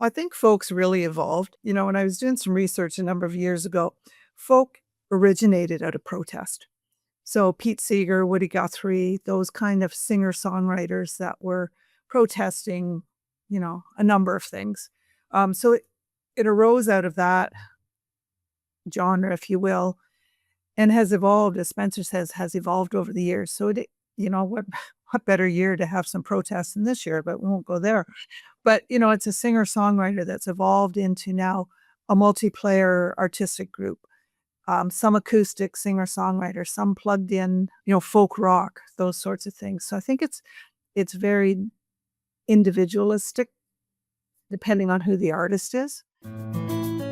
I think folk's really evolved. When I was doing some research a number of years ago, folk originated out of protest. So Pete Seeger, Woody Guthrie, those kind of singer-songwriters that were protesting, a number of things. So it arose out of that genre, if you will, and has evolved, as Spencer says, has evolved over the years. So what better year to have some protests than this year, but we won't go there. But, it's a singer-songwriter that's evolved into now a multiplayer artistic group. Some acoustic singer-songwriter, some plugged in, folk rock, those sorts of things. So I think it's very individualistic depending on who the artist is.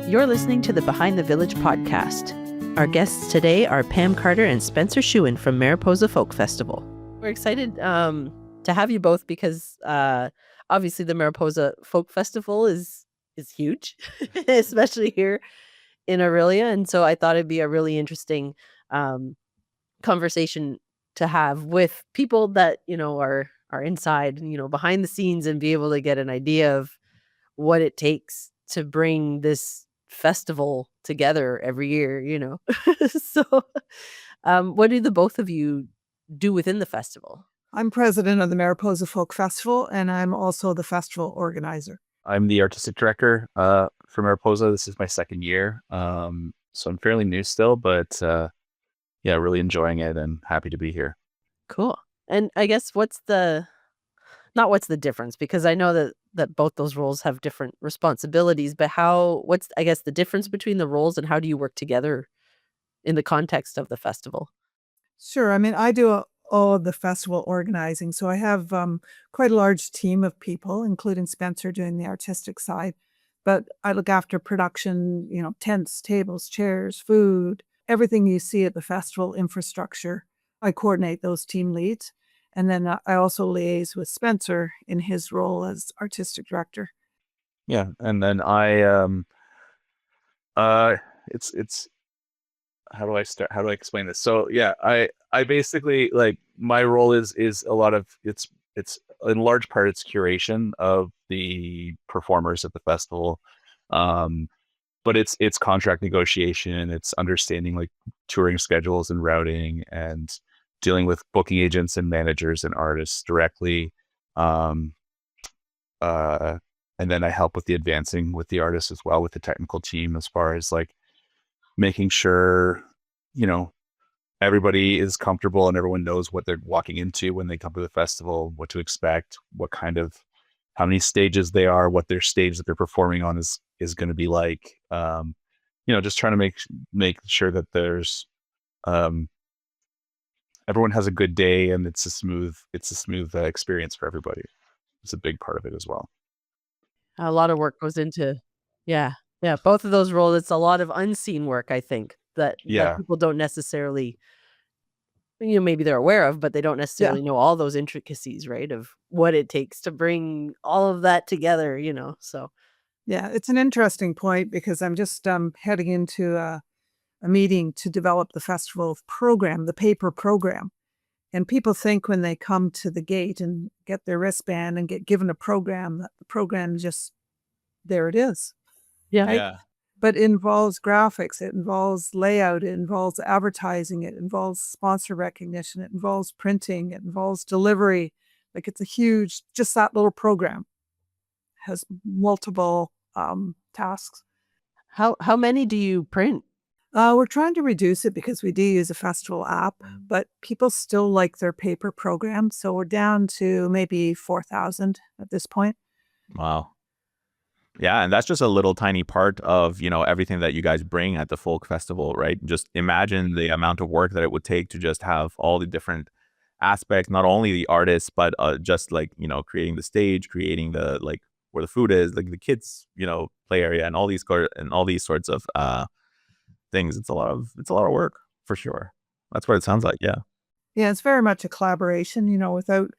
You're listening to the Behind the Village podcast. Our guests today are Pam Carter and Spencer Shewen from Mariposa Folk Festival. We're excited to have you both because obviously the Mariposa Folk Festival is huge, especially here in Orillia. And so I thought it'd be a really interesting conversation to have with people that, are inside, behind the scenes and be able to get an idea of what it takes to bring this festival together every year, So what do the both of you do within the festival? I'm president of the Mariposa Folk Festival, and I'm also the festival organizer. I'm the artistic director for Mariposa. This is my second year. So I'm fairly new still, but really enjoying it and happy to be here. Cool. And I guess what's the difference? Because I know that both those roles have different responsibilities, but what's the difference between the roles and how do you work together in the context of the festival? Sure. I mean, I do all of the festival organizing. So I have quite a large team of people, including Spencer doing the artistic side. But I look after production, tents, tables, chairs, food, everything you see at the festival, infrastructure. I coordinate those team leads. And then I also liaise with Spencer in his role as artistic director. Yeah. And then it's how do I start? How do I explain this? So yeah, I basically like my role is a lot of it's in large part it's curation of the performers at the festival. But it's contract negotiation, it's understanding like touring schedules and routing and dealing with booking agents and managers and artists directly. And then I help with the advancing with the artists as well, with the technical team, as far as like making sure, everybody is comfortable and everyone knows what they're walking into when they come to the festival, what to expect, how many stages they are, what their stage that they're performing on is going to be like. Just trying to make sure that there's everyone has a good day and it's a smooth experience for everybody. It's a big part of it as well. A lot of work goes into, both of those roles. It's a lot of unseen work, I think, that people don't necessarily, maybe they're aware of, but they don't necessarily know all those intricacies, right, of what it takes to bring all of that together, so. Yeah, it's an interesting point because I'm just heading into a meeting to develop the festival program, the paper program. And people think when they come to the gate and get their wristband and get given a program, that the program just, there it is. Yeah. Right? Yeah. But it involves graphics, it involves layout, it involves advertising, it involves sponsor recognition, it involves printing, it involves delivery. Like it's a huge, just that little program has multiple tasks. How many do you print? We're trying to reduce it because we do use a festival app, but people still like their paper program. So we're down to maybe 4,000 at this point. Wow. Yeah, and that's just a little tiny part of, everything that you guys bring at the folk festival, right? Just imagine the amount of work that it would take to just have all the different aspects, not only the artists, but just like, creating the stage, creating the like where the food is, like the kids, play area and all these sorts of things. It's a lot of work for sure. That's what it sounds like. Yeah. Yeah, it's very much a collaboration, without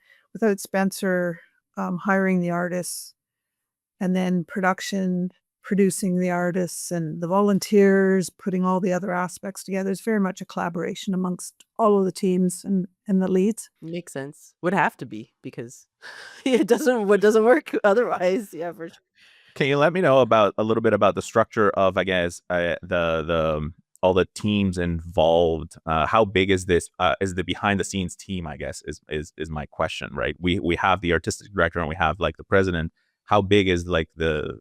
Spencer hiring the artists and then producing the artists and the volunteers, putting all the other aspects together. It's very much a collaboration amongst all of the teams and the leads. Makes sense. Would have to be because it doesn't work otherwise. Yeah, for sure. Can you let me know about a little bit about the structure of, I guess, the all the teams involved? How big is this? Is the behind the scenes team? I guess is my question, right? We have the artistic director and we have like the president. How big is like the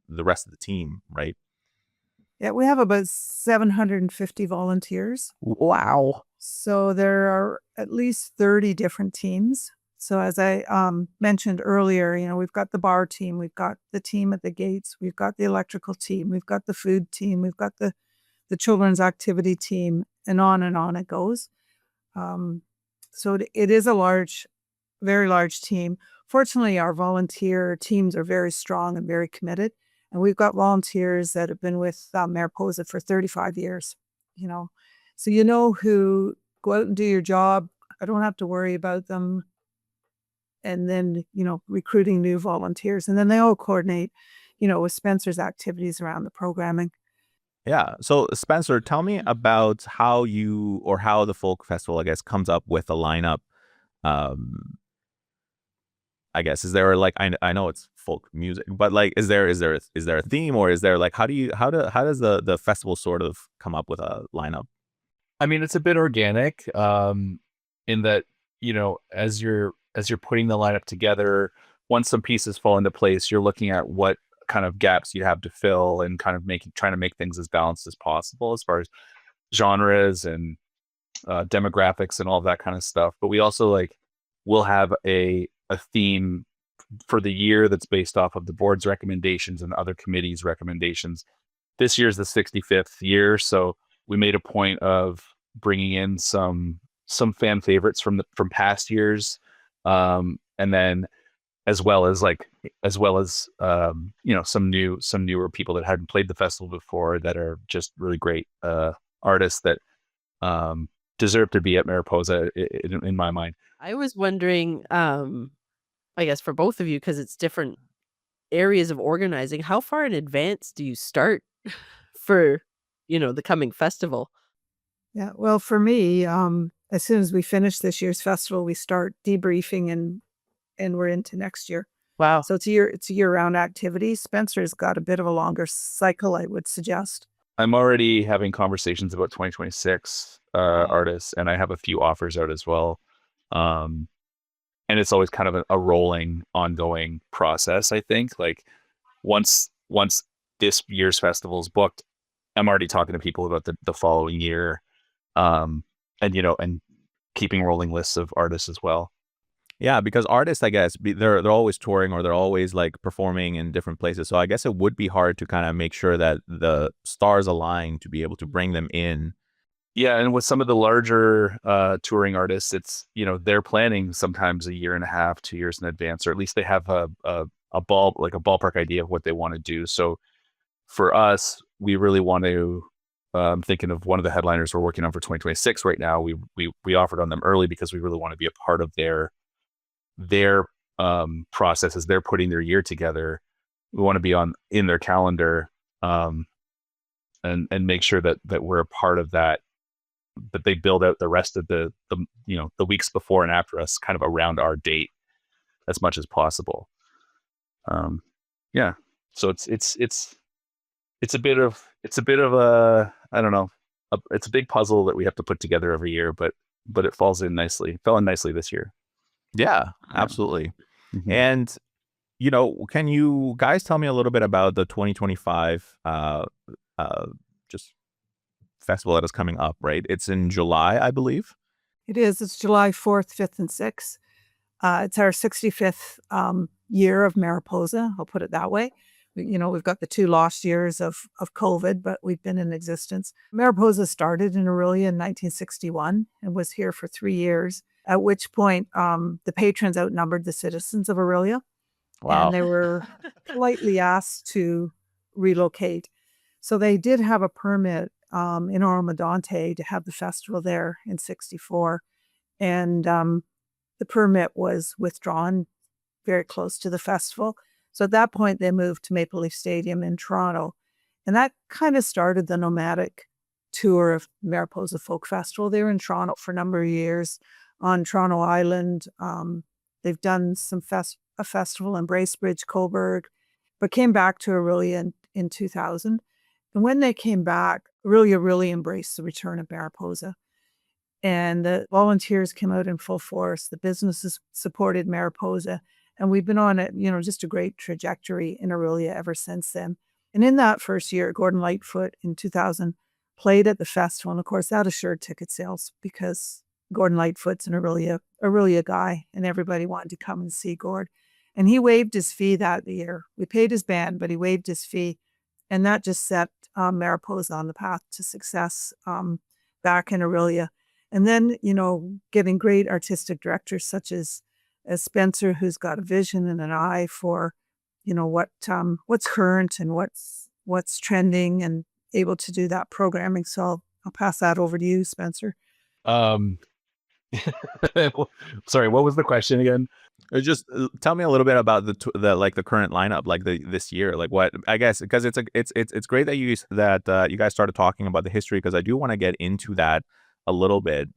rest of the team, right? Yeah, we have about 750 volunteers. Wow. So there are at least 30 different teams. So as I mentioned earlier, we've got the bar team, we've got the team at the gates, we've got the electrical team, we've got the food team, we've got the children's activity team, and on it goes. So it is a large, very large team. Fortunately, our volunteer teams are very strong and very committed. And we've got volunteers that have been with Mariposa for 35 years, So who go out and do your job. I don't have to worry about them. And then, recruiting new volunteers. And then they all coordinate, with Spencer's activities around the programming. Yeah. So Spencer, tell me about how the folk festival, I guess, comes up with a lineup. I guess, is there like, I know it's folk music, but like, is there a theme, or is there like, how does the festival sort of come up with a lineup? I mean, it's a bit organic, in that, as you're putting the lineup together, once some pieces fall into place, you're looking at what kind of gaps you have to fill and kind of trying to make things as balanced as possible as far as genres and demographics and all that kind of stuff. But we also will have a theme for the year that's based off of the board's recommendations and other committees' recommendations. This year's the 65th year, so we made a point of bringing in some fan favorites from past years, and then as well as some newer people that hadn't played the festival before that are just really great artists that deserve to be at Mariposa in my mind. I was wondering, I guess for both of you, because it's different areas of organizing, how far in advance do you start for, the coming festival? Yeah, well, for me, as soon as we finish this year's festival, we start debriefing and we're into next year. Wow. So it's a year-round activity. Spencer's got a bit of a longer cycle, I would suggest. I'm already having conversations about 2026 artists, and I have a few offers out as well. And it's always kind of a rolling, ongoing process. I think once this year's festival is booked, I'm already talking to people about the following year, and keeping rolling lists of artists as well. Yeah, because artists, I guess, they're always touring, or they're always like performing in different places. So I guess it would be hard to kind of make sure that the stars align to be able to bring them in. Yeah, and with some of the larger touring artists, it's they're planning sometimes a year and a half, 2 years in advance, or at least they have a ballpark idea of what they want to do. So for us, we really want to. I'm thinking of one of the headliners we're working on for 2026 right now. We offered on them early because we really want to be a part of their process as they're putting their year together. We want to be in their calendar, and make sure that we're a part of that. But they build out the rest of the weeks before and after us kind of around our date as much as possible. Yeah. So it's a bit of a, I don't know, it's a big puzzle that we have to put together every year, but it fell in nicely this year. Yeah, absolutely. Mm-hmm. And can you guys tell me a little bit about the 2025 just festival that is coming up, right? It's in July, I believe. It is. It's July 4th, 5th, and 6th. It's our 65th year of Mariposa. I'll put it that way. We've got the 2 lost years of COVID, but we've been in existence. Mariposa started in Orillia in 1961 and was here for 3 years, at which point the patrons outnumbered the citizens of Orillia. Wow. And they were politely asked to relocate. So they did have a permit in Oromodonte to have the festival there in 64. And the permit was withdrawn very close to the festival. So at that point, they moved to Maple Leaf Stadium in Toronto. And that kind of started the nomadic tour of Mariposa Folk Festival. They were in Toronto for a number of years on Toronto Island. They've done a festival in Bracebridge, Cobourg. but came back to Orillia in 2000. And when they came back, Orillia really embraced the return of Mariposa. And the volunteers came out in full force. The businesses supported Mariposa. And we've been on just a great trajectory in Orillia ever since then. And in that first year, Gordon Lightfoot in 2000 played at the festival. And of course, that assured ticket sales because Gordon Lightfoot's an Orillia guy, and everybody wanted to come and see Gord. And he waived his fee that year. We paid his band, but he waived his fee. And that just set Mariposa on the path to success back in Orillia. And then, getting great artistic directors such as Spencer, who's got a vision and an eye for, what's current and what's trending, and able to do that programming. So I'll pass that over to you, Spencer. Sorry, what was the question again? Just tell me a little bit about the current lineup, like this year, like what I guess, because it's great that you guys started talking about the history, because I do want to get into that a little bit,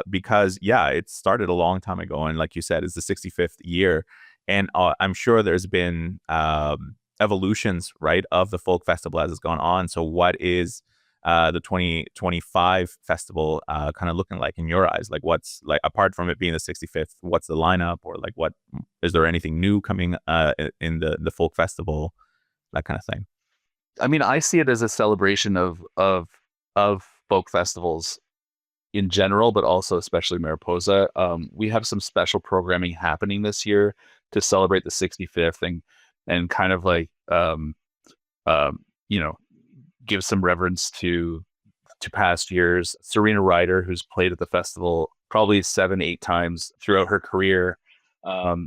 because it started a long time ago, and like you said, it's the 65th year, and I'm sure there's been evolutions, right, of the folk festival as it's gone on. So what is the 2025 festival kind of looking like in your eyes? Like, what's, like, apart from it being the 65th, what's the lineup, or like what is there anything new coming in the folk festival, that kind of thing? I mean, I see it as a celebration of folk festivals in general, but also especially Mariposa. We have some special programming happening this year to celebrate the 65th and kind of like give some reverence to past years. Serena Ryder, who's played at the festival probably 7-8 times throughout her career,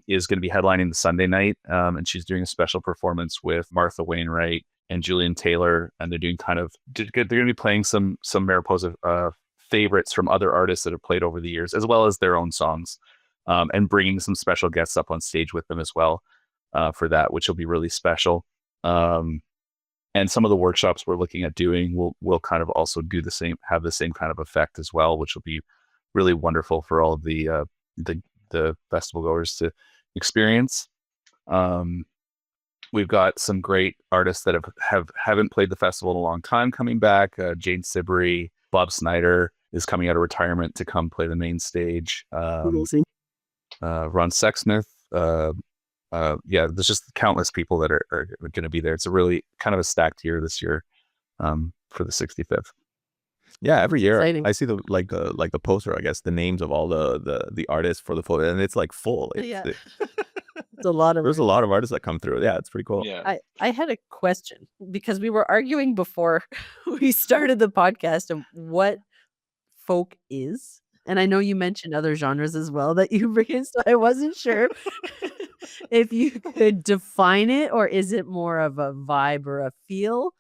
is going to be headlining the Sunday night, and she's doing a special performance with Martha Wainwright and Julian Taylor, and they're going to be playing some Mariposa favorites from other artists that have played over the years, as well as their own songs, and bringing some special guests up on stage with them as well for that, which will be really special. And some of the workshops we're looking at doing will kind of also have the same kind of effect as well, which will be really wonderful for all of the festival goers to experience. We've got some great artists that haven't played the festival in a long time coming back. Jane Siberry, Bob Snyder is coming out of retirement to come play the main stage. Ron Sexsmith. There's just countless people that are going to be there. It's a really kind of a stacked year this year for the 65th. Yeah, every year Exciting. I see the poster, I guess, the names of all the artists for the photo, and it's like full. It's a lot of there's a lot of artists that come through. Yeah, it's pretty cool. Yeah. I had a question, because we were arguing before we started the podcast of what folk is. And I know you mentioned other genres as well that you bring in, so I wasn't sure if you could define it, or is it more of a vibe or a feel?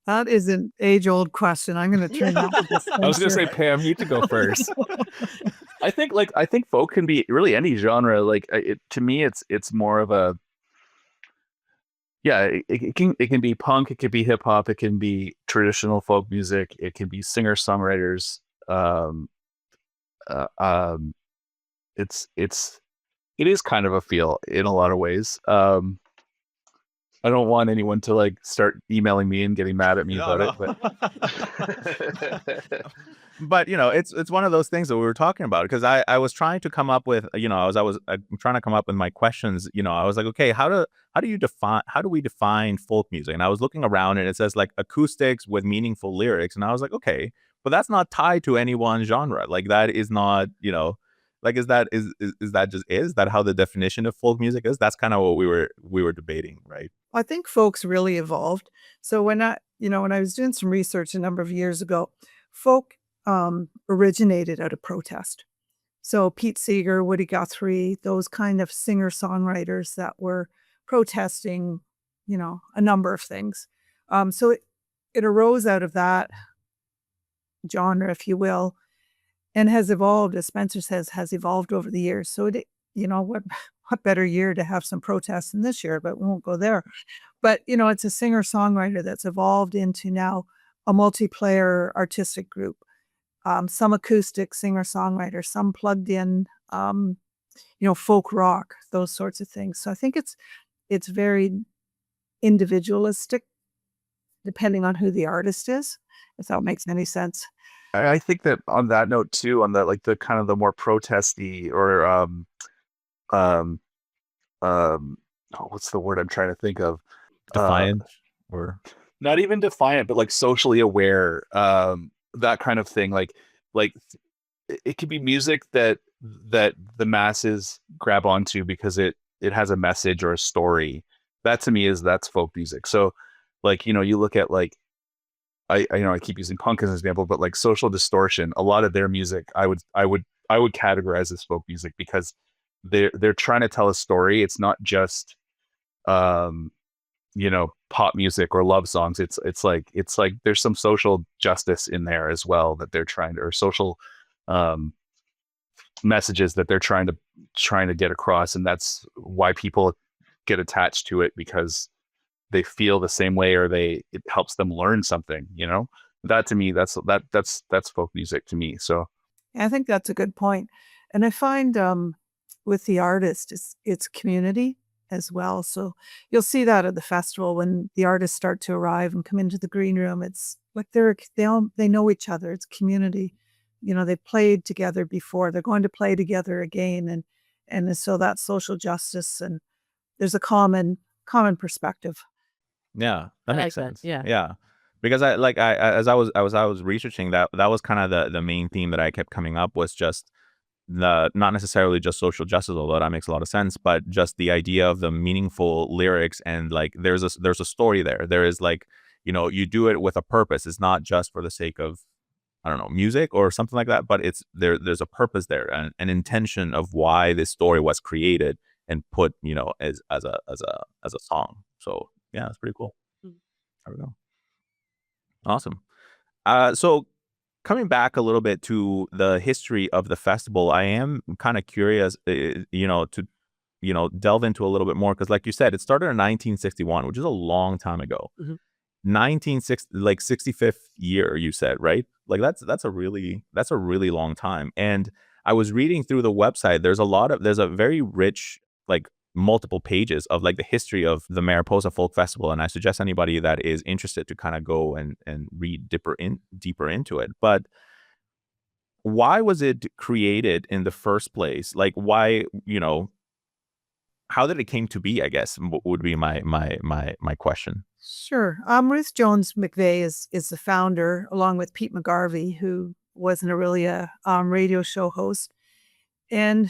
That is an age-old question. I'm going to turn that to Spencer. I was going to say, Pam, you to go first. I think folk can be really any genre. Like, to me, it's more of a, it can be punk, it can be hip hop, it can be traditional folk music, it can be singer songwriters. It is kind of a feel in a lot of ways. I don't want anyone to like start emailing me and getting mad at me about it, but but it's one of those things that we were talking about, because I was trying to come up with, I'm trying to come up with my questions. I was like, okay, how do we define folk music? And I was looking around, and it says like acoustics with meaningful lyrics, and I was like, okay, but that's not tied to any one genre. Like, that is not, like, is that how the definition of folk music is? That's kind of what we were debating, right? I think folk's really evolved. So when I was doing some research a number of years ago, folk originated out of protest. So Pete Seeger, Woody Guthrie, those kind of singer-songwriters that were protesting, a number of things. So it arose out of that genre, if you will, and has evolved, as Spencer says, has evolved over the years. So what better year to have some protests than this year, but we won't go there. But, it's a singer-songwriter that's evolved into now a multiplayer artistic group. Some acoustic singer-songwriters, some plugged in, folk rock, those sorts of things. So I think it's very individualistic depending on who the artist is, if that makes any sense. I think that on that note too, on the like the kind of the more protesty or um oh, what's the word I'm trying to think of? Defiant or Not even defiant, but like socially aware, that kind of thing. Like it could be music that the masses grab onto because it has a message or a story. That to me that's folk music. So like, you look at like I keep using punk as an example, but like Social Distortion, a lot of their music I would categorize as folk music because they're trying to tell a story. It's not just pop music or love songs. It's like there's some social justice in there as well that they're trying to, or social um messages that they're trying to get across, and that's why people get attached to it, because they feel the same way, or it helps them learn something. That to me, that's folk music to me. So I think that's a good point. And I find with the artist, it's community as well. So you'll see that at the festival when the artists start to arrive and come into the green room. It's like they know each other. It's community. They played together before. They're going to play together again, and so that's social justice, and there's a common perspective. yeah, that I makes like that. sense. Yeah. Yeah. Because as I was researching that was kind of the main theme that I kept coming up, was just not necessarily just social justice, although that makes a lot of sense, but just the idea of the meaningful lyrics, and like there's a story there. There is like, you do it with a purpose. It's not just for the sake of, I don't know, music or something like that, but there's a purpose there, and an intention of why this story was created and put, as a song. So yeah, it's pretty cool. Mm. There we go. Awesome. So coming back a little bit to the history of the festival, I am kind of curious, to delve into a little bit more, because like you said, it started in 1961, which is a long time ago. Mhm. 1960, like 65th year, you said, right? Like that's a really long time. And I was reading through the website. There's a very rich, like, multiple pages of like the history of the Mariposa Folk Festival, and I suggest anybody that is interested to kind of go and read deeper into it. But why was it created in the first place? Like, why, how did it came to be, I guess, would be my question. Sure. Ruth Jones McVeigh is the founder, along with Pete McGarvey, who was an Orillia radio show host. And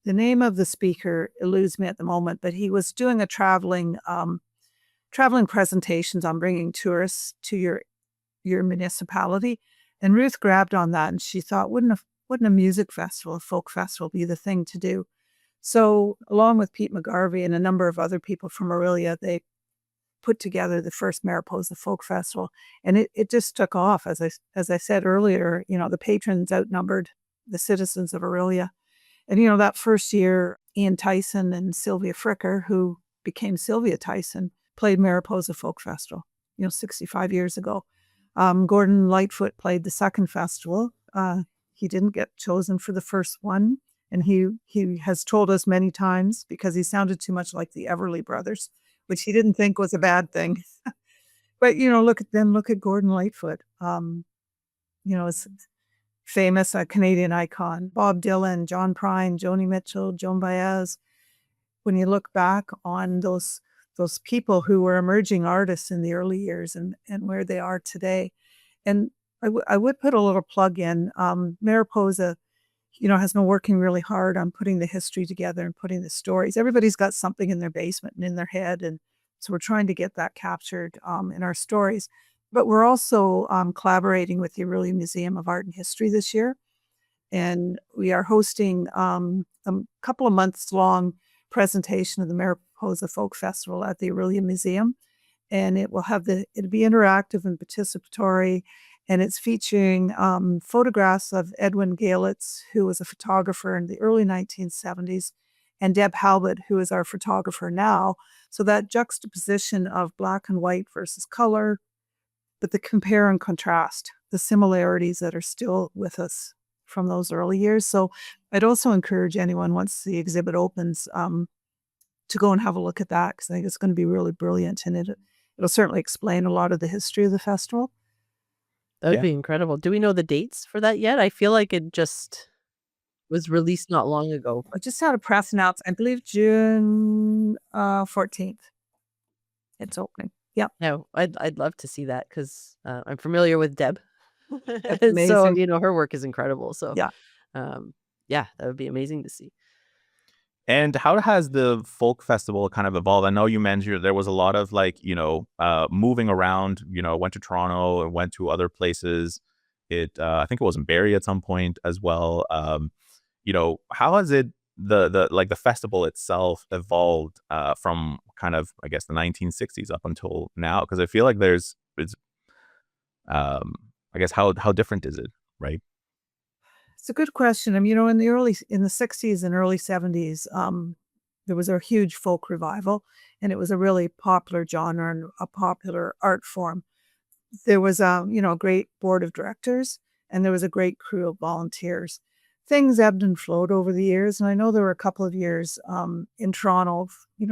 the name of the speaker eludes me at the moment, but he was doing a traveling presentations on bringing tourists to your municipality. And Ruth grabbed on that, and she thought, wouldn't a music festival, a folk festival, be the thing to do? So, along with Pete McGarvey and a number of other people from Orillia, they put together the first Mariposa Folk Festival, and it just took off. As I said earlier, the patrons outnumbered the citizens of Orillia. And that first year, Ian Tyson and Sylvia Fricker, who became Sylvia Tyson, played Mariposa Folk Festival, 65 years ago. Gordon Lightfoot played the second festival. He didn't get chosen for the first one, and he has told us many times, because he sounded too much like the Everly Brothers, which he didn't think was a bad thing. But look at Gordon Lightfoot. It's famous, a Canadian icon. Bob Dylan, John Prine, Joni Mitchell, Joan Baez. When you look back on those people who were emerging artists in the early years, and where they are today, and I would put a little plug in. Mariposa, has been working really hard on putting the history together and putting the stories. Everybody's got something in their basement and in their head, and so we're trying to get that captured in our stories. But we're also collaborating with the Orillia Museum of Art and History this year, and we are hosting a couple of months long presentation of the Mariposa Folk Festival at the Orillia Museum, and it'll be interactive and participatory, and it's featuring photographs of Edwin Galitz, who was a photographer in the early 1970s, and Deb Halbert, who is our photographer now. So that juxtaposition of black and white versus color, but the compare and contrast, the similarities that are still with us from those early years. So I'd also encourage anyone, once the exhibit opens, to go and have a look at that, because I think it's going to be really brilliant, and it'll certainly explain a lot of the history of the festival. That would Yeah. be incredible. Do we know the dates for that yet? I feel like it just was released not long ago. I just had a press announcement, I believe June 14th. It's opening. Yep. No, I'd love to see that because I'm familiar with Deb. It's So, amazing. you know, her work is incredible. So, Yeah. yeah, that would be amazing to see. And how has the folk festival kind of evolved? I know you mentioned there was a lot of like, moving around, went to Toronto and went to other places. I think it was in Barrie at some point as well. How has the festival itself evolved from kind of, I guess, the 1960s up until now? Because I feel like I guess, how different is it, right? It's a good question. I mean, in the 60s and early 70s, there was a huge folk revival, and it was a really popular genre and a popular art form. There was a great board of directors, and there was a great crew of volunteers. Things ebbed and flowed over the years, and I know there were a couple of years in Toronto,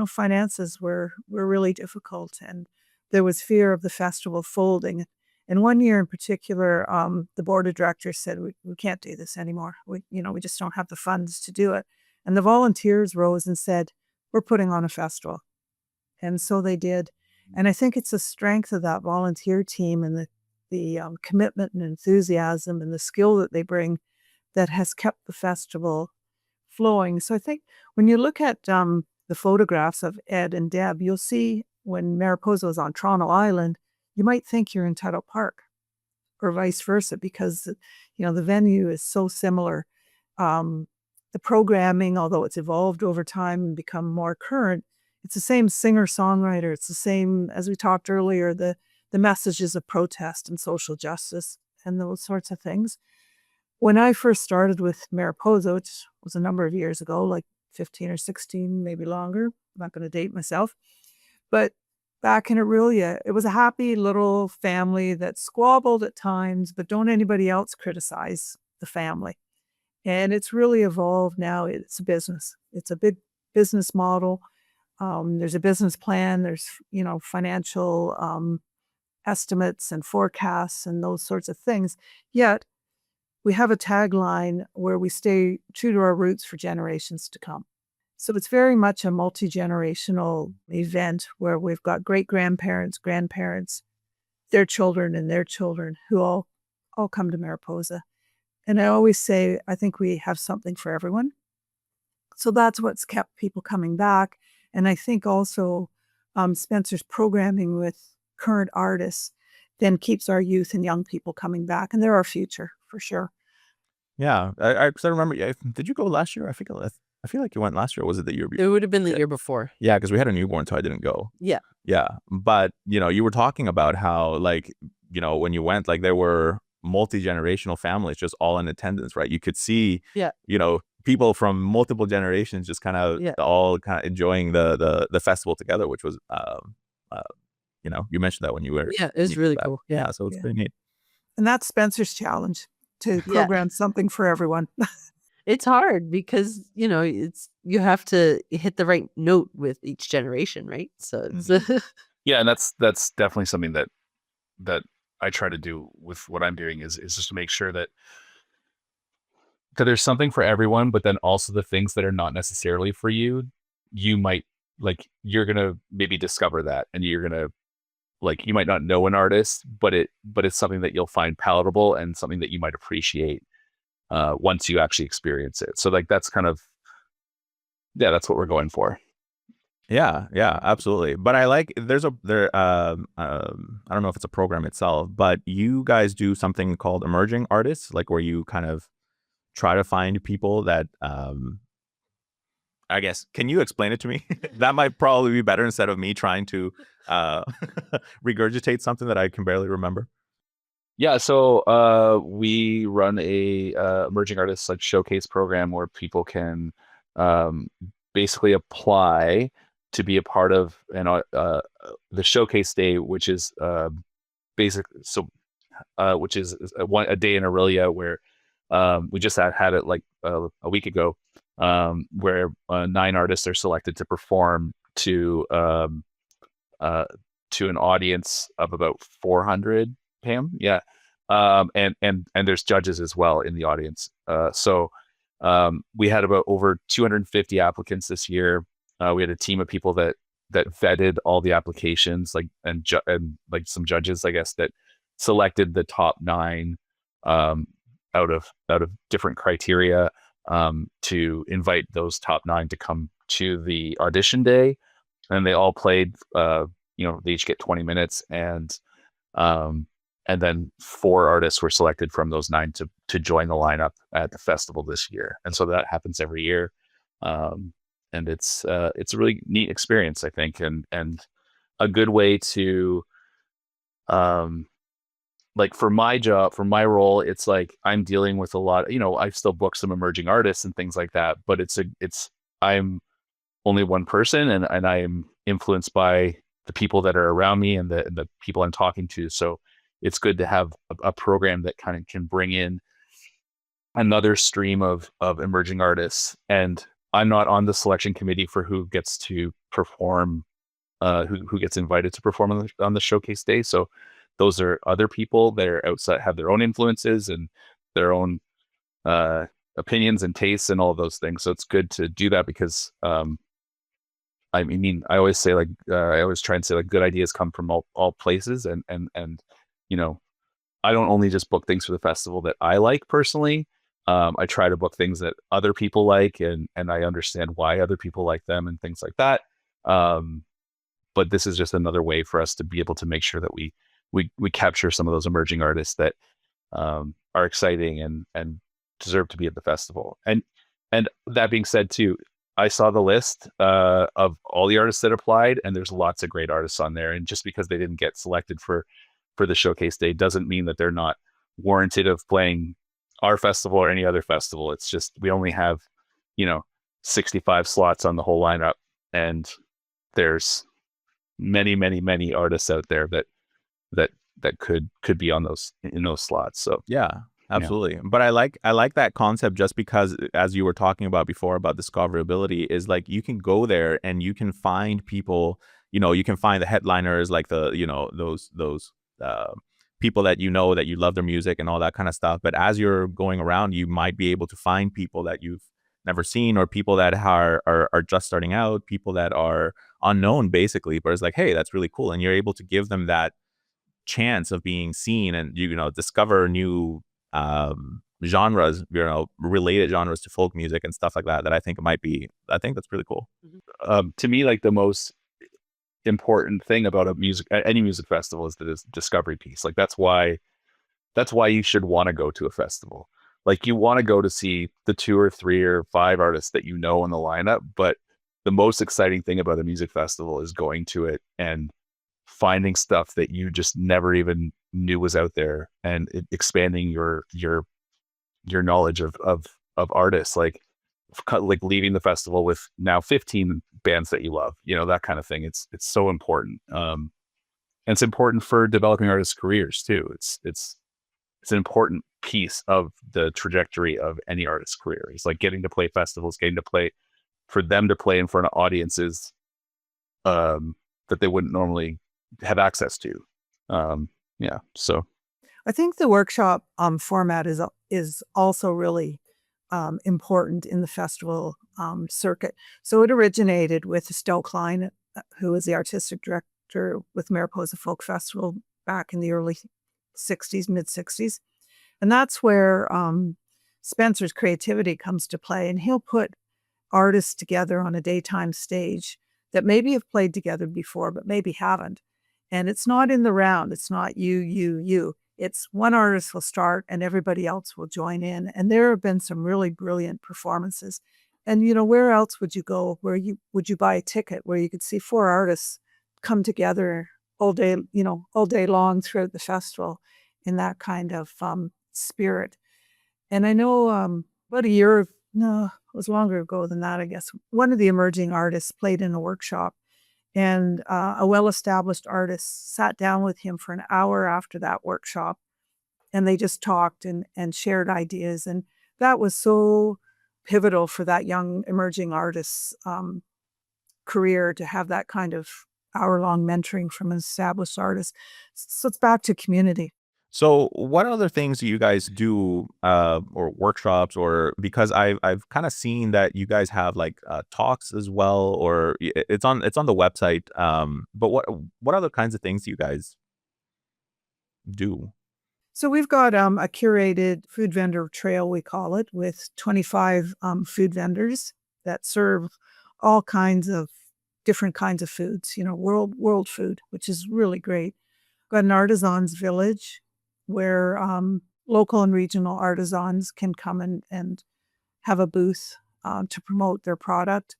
finances were really difficult, and there was fear of the festival folding. And one year in particular, the board of directors said, we can't do this anymore. We just don't have the funds to do it. And the volunteers rose and said, we're putting on a festival. And so they did. And I think it's the strength of that volunteer team and the commitment and enthusiasm and the skill that they bring that has kept the festival flowing. So I think when you look at the photographs of Ed and Deb, you'll see when Mariposa was on Toronto Island, you might think you're in Tuttle Park or vice versa, because, the venue is so similar. The programming, although it's evolved over time and become more current, it's the same singer-songwriter. It's the same, as we talked earlier, the messages of protest and social justice and those sorts of things. When I first started with Mariposa, which was a number of years ago, like 15 or 16, maybe longer, I'm not going to date myself, but back in Orillia, it was a happy little family that squabbled at times, but don't anybody else criticize the family. And it's really evolved now. It's a business. It's a big business model. There's a business plan. There's, financial estimates and forecasts and those sorts of things. Yet we have a tagline where we stay true to our roots for generations to come. So it's very much a multi-generational event where we've got great-grandparents, grandparents, their children, and their children who all come to Mariposa. And I always say, I think we have something for everyone. So that's what's kept people coming back. And I think also Spencer's programming with current artists then keeps our youth and young people coming back. And they're our future, for sure. Yeah, I remember. Yeah, did you go last year? I feel like you went last year. Or was it the year before? It would have been the year before. Yeah, because we had a newborn, so I didn't go. Yeah. Yeah, but you were talking about how when you went, like there were multi-generational families just all in attendance, right? You could see, Yeah. people from multiple generations just kind of all kind of enjoying the festival together, which was you mentioned that when you were Yeah, it was really cool. Yeah, so it's pretty neat. And that's Spencer's challenge, to program something for everyone. It's hard because, you have to hit the right note with each generation, right? So it's Yeah, and that's definitely something that I try to do with what I'm doing is just to make sure that there's something for everyone, but then also the things that are not necessarily for you, you might you're gonna maybe discover that, and you're gonna you might not know an artist, but it's something that you'll find palatable and something that you might appreciate once you actually experience it. So that's kind of that's what we're going for. Yeah, absolutely. But I like I don't know if it's a program itself, but you guys do something called emerging artists, where you kind of try to find people that I guess, can you explain it to me? That might probably be better instead of me trying to regurgitate something that I can barely remember. Yeah, so we run a emerging artists showcase program where people can basically apply to be a part of the showcase day, which is which is a day in Orillia where we just had it a week ago, where 9 artists are selected to perform to an audience of about 400, Pam. Yeah. And there's judges as well in the audience. So we had about over 250 applicants this year. We had a team of people that vetted all the applications, and like some judges, I guess, that selected the top 9 out of different criteria, to invite those top 9 to come to the audition day. And they all played, they each get 20 minutes, and then 4 artists were selected from those 9 to join the lineup at the festival this year. And so that happens every year. And it's a really neat experience, I think, and a good way to, like, for my job, for my role, it's like I'm dealing with a lot, I've still booked some emerging artists and things like that, but I'm only one person, and I am influenced by the people that are around me and the people I'm talking to. So it's good to have a program that kind of can bring in another stream of emerging artists. And I'm not on the selection committee for who gets to perform, who gets invited to perform on the showcase day. So those are other people that are outside, have their own influences and their own opinions and tastes and all of those things. So it's good to do that because I always say, I always try and say, good ideas come from all places, and I don't only just book things for the festival that I like personally. I try to book things that other people like, and I understand why other people like them and things like that. But this is just another way for us to be able to make sure that we capture some of those emerging artists that are exciting and deserve to be at the festival. And that being said, too, I saw the list of all the artists that applied, and there's lots of great artists on there. And just because they didn't get selected for the showcase day doesn't mean that they're not warranted of playing our festival or any other festival. It's just we only have 65 slots on the whole lineup, and there's many artists out there that could be on in those slots. So yeah, absolutely. But I like that concept, just because, as you were talking about before about discoverability, is like you can go there and you can find people, you can find the headliners, like those people that that you love their music and all that kind of stuff. But as you're going around, you might be able to find people that you've never seen, or people that are just starting out, people that are unknown basically, but it's like, hey, that's really cool. And you're able to give them that chance of being seen, and discover new genres, related genres to folk music and stuff like that I think that's really cool. To me, like, the most important thing about any music festival is the discovery piece. Like, that's why you should want to go to a festival. Like, you want to go to see the 2 or 3 or 5 artists that in the lineup, but the most exciting thing about a music festival is going to it and finding stuff that you just never even knew was out there, and expanding your knowledge of artists, like leaving the festival with now 15 bands that you love, that kind of thing. It's so important. And it's important for developing artists' careers too. It's an important piece of the trajectory of any artist's career. It's like getting to play festivals, for them to play in front of audiences that they wouldn't normally have access to. So I think the workshop format is also really important in the festival circuit. So it originated with Stowe Klein, who was the artistic director with Mariposa Folk Festival back in the early 60s, mid 60s. And that's where Spencer's creativity comes to play. And he'll put artists together on a daytime stage that maybe have played together before, but maybe haven't. And it's not in the round. It's not you. It's one artist will start and everybody else will join in. And there have been some really brilliant performances. And, where else would you go? Would you buy a ticket where you could see 4 artists come together all day long throughout the festival in that kind of spirit? And I know about a year, it was longer ago than that, I guess, one of the emerging artists played in a workshop. And a well-established artist sat down with him for an hour after that workshop, and they just talked and shared ideas. And that was so pivotal for that young emerging artist's career to have that kind of hour-long mentoring from an established artist. So it's back to community. So what other things do you guys do, or workshops, or because I've kind of seen that you guys have like talks as well, or it's on the website. But what other kinds of things do you guys do? So we've got a curated food vendor trail, we call it, with 25 food vendors that serve all kinds of different kinds of foods, world food, which is really great. Got an artisans village where local and regional artisans can come and have a booth to promote their product.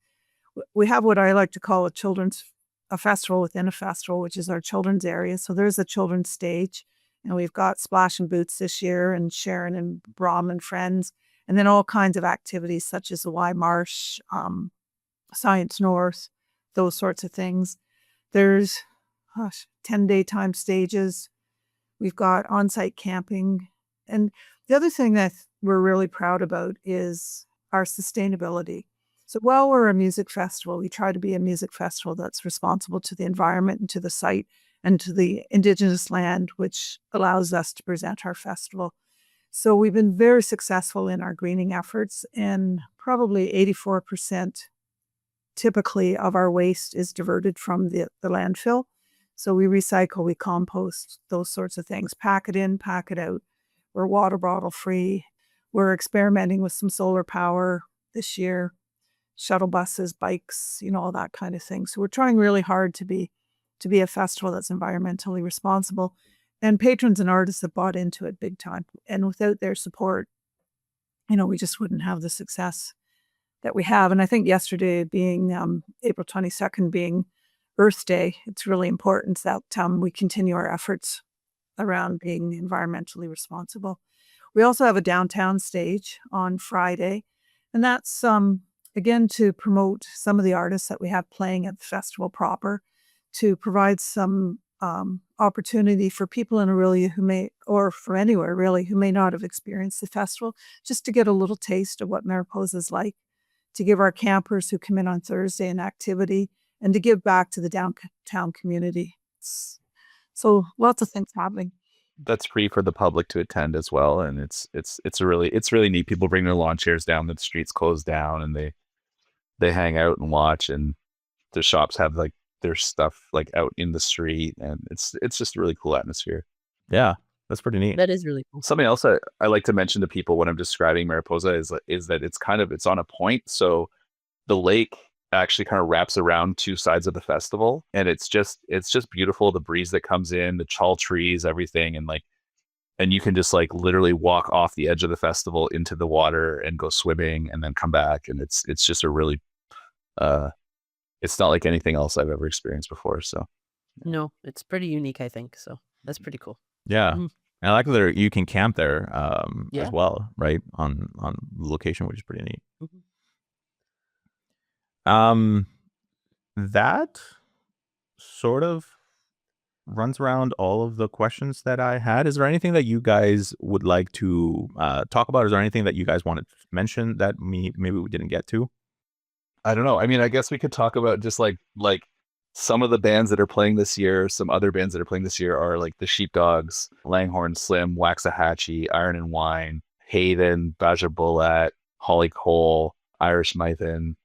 We have what I like to call a festival within a festival, which is our children's area. So there's a children's stage, and we've got Splash and Boots this year, and Sharon and Brom and friends, and then all kinds of activities such as the Y Marsh, Science North, those sorts of things. There's 10 daytime stages. We've got on-site camping. And the other thing that we're really proud about is our sustainability. So while we're a music festival, we try to be a music festival that's responsible to the environment and to the site and to the Indigenous land, which allows us to present our festival. So we've been very successful in our greening efforts, and probably 84% typically of our waste is diverted from the landfill. So we recycle, we compost, those sorts of things. Pack it in, pack it out. We're water bottle free. We're experimenting with some solar power this year, shuttle buses, bikes, all that kind of thing. So we're trying really hard to be a festival that's environmentally responsible. And patrons and artists have bought into it big time. And without their support, we just wouldn't have the success that we have. And I think yesterday being April 22nd being Earth Day, it's really important that we continue our efforts around being environmentally responsible. We also have a downtown stage on Friday, and that's again to promote some of the artists that we have playing at the festival proper, to provide some opportunity for people in Orillia or for anywhere really, who may not have experienced the festival, just to get a little taste of what Mariposa is like, to give our campers who come in on Thursday an activity, and to give back to the downtown community. So lots of things happening. That's free for the public to attend as well, and it's really neat. People bring their lawn chairs down, the streets closed down, and they hang out and watch, and the shops have like their stuff like out in the street, and it's just a really cool atmosphere. Yeah, that's pretty neat. That is really cool. Something else I like to mention to people when I'm describing Mariposa is that it's on a point, so the lake actually kind of wraps around two sides of the festival, and it's just beautiful. The breeze that comes in, the tall trees, everything, and you can just like literally walk off the edge of the festival into the water and go swimming and then come back, and it's just a really it's not like anything else I've ever experienced before. So No, it's pretty unique, I think. So that's pretty cool. Yeah. Mhm. And I like that you can camp there Yeah. as well, right? On the location, which is pretty neat. Mhm. That sort of runs around all of the questions that I had. Is there anything that you guys would like to talk about? Is there anything that you guys wanted to mention that maybe we didn't get to? I don't know. I mean, I guess we could talk about just like some of the bands that are playing this year. Some other bands that are playing this year are like the Sheepdogs, Langhorne Slim, Waxahachie, Iron and Wine, Hayden, Baja Bullet, Holly Cole, Irish Mythen.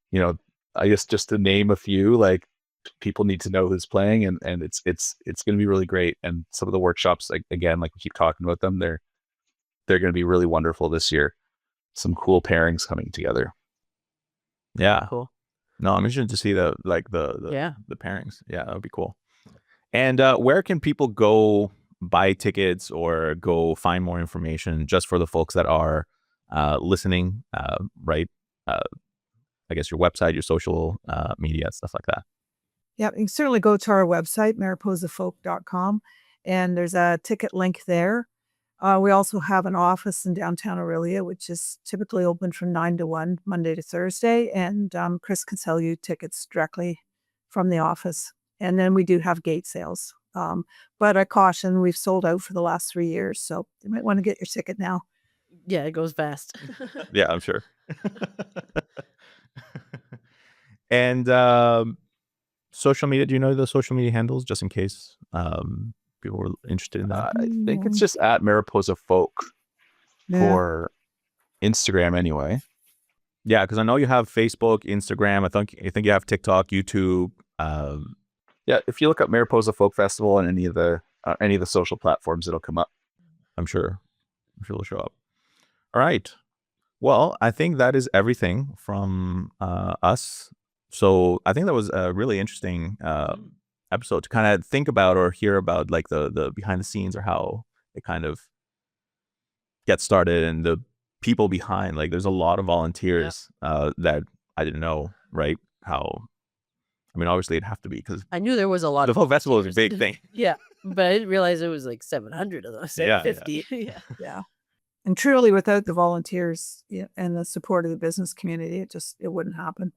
I guess just to name a few, like people need to know who's playing, and it's going to be really great. And some of the workshops, like again, like we keep talking about them, they're going to be really wonderful this year. Some cool pairings coming together. Yeah. Cool. No, I'm interested to see the Yeah. the pairings. Yeah, that would be cool. And where can people go buy tickets or go find more information, just for the folks that are listening, right? I guess your website, your social media, stuff like that. Yeah, you can certainly go to our website, mariposafolk.com, and there's a ticket link there. We also have an office in downtown Orillia, which is typically open from 9 to 1, Monday to Thursday, and Chris can sell you tickets directly from the office. And then we do have gate sales. But I caution, we've sold out for the last 3 years, so you might want to get your ticket now. Yeah, it goes fast. Yeah, I'm sure. And social media, do you know the social media handles just in case people were interested in that? I think it's just at Mariposa Folk Yeah. for Instagram anyway. Yeah, because I know you have Facebook, Instagram. I think you have TikTok, YouTube. Yeah, if you look up Mariposa Folk Festival on any of the social platforms, it'll come up. I'm sure it'll show up. All right. Well, I think that is everything from us. So I think that was a really interesting episode to kind of think about or hear about, like the behind the scenes or how it kind of gets started and the people behind. Like, there's a lot of volunteers that I didn't know, right? I mean, obviously it'd have to be because I knew there was a lot the of folk festival is a volunteers. big thing. Yeah, but I didn't realize it was like 700 of those. Yeah, 50. Yeah. Yeah. And truly, without the volunteers and the support of the business community, it wouldn't happen.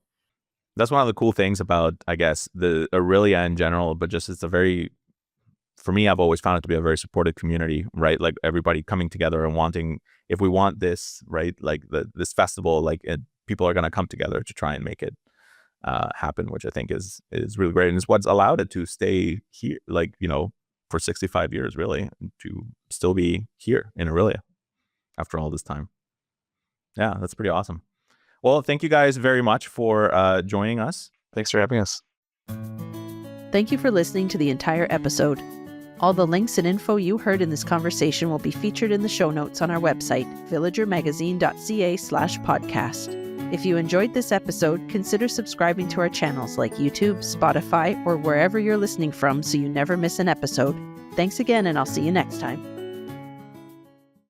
That's one of the cool things about, I guess, the Orillia in general, but just for me, I've always found it to be a very supportive community, right? Like, everybody coming together and wanting, if we want this, right? Like this festival, like people are going to come together to try and make it happen, which I think is really great. And it's what's allowed it to stay here, like, for 65 years, really, to still be here in Orillia after all this time. Yeah, that's pretty awesome. Well, thank you guys very much for joining us. Thanks for having us. Thank you for listening to the entire episode. All the links and info you heard in this conversation will be featured in the show notes on our website, villagermagazine.ca/podcast. If you enjoyed this episode, consider subscribing to our channels like YouTube, Spotify, or wherever you're listening from so you never miss an episode. Thanks again, and I'll see you next time.